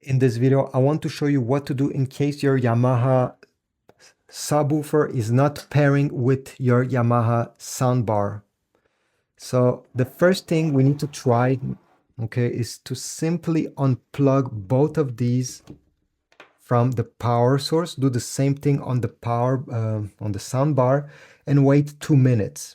In this video, I want to show you what to do in case your Yamaha subwoofer is not pairing with your Yamaha soundbar. So the first thing we need to try, okay, is to simply unplug both of these from the power source. Do the same thing on the on the soundbar and wait 2 minutes.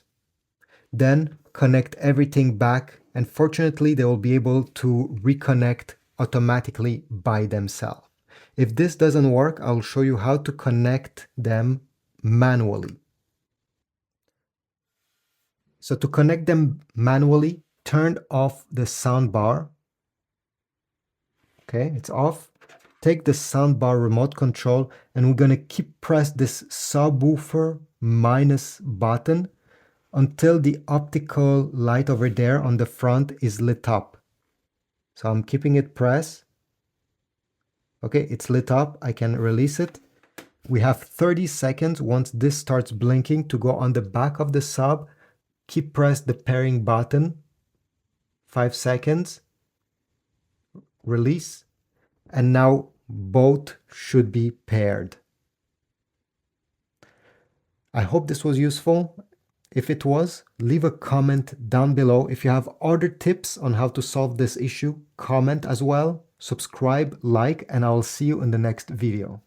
Then connect everything back, and fortunately they will be able to reconnect automatically by themselves. If this doesn't work, I'll show you how to connect them manually. So to connect them manually, turn off the soundbar. Okay, it's off. Take the soundbar remote control and we're going to keep press this subwoofer minus button until the optical light over there on the front is lit up. So I'm keeping it pressed. Okay, it's lit up. I can release it. We have 30 seconds once this starts blinking to go on the back of the sub. Keep press the pairing button. 5 seconds. Release. And now both should be paired. I hope this was useful. If it was, leave a comment down below. If you have other tips on how to solve this issue, comment as well. Subscribe, like, and I'll see you in the next video.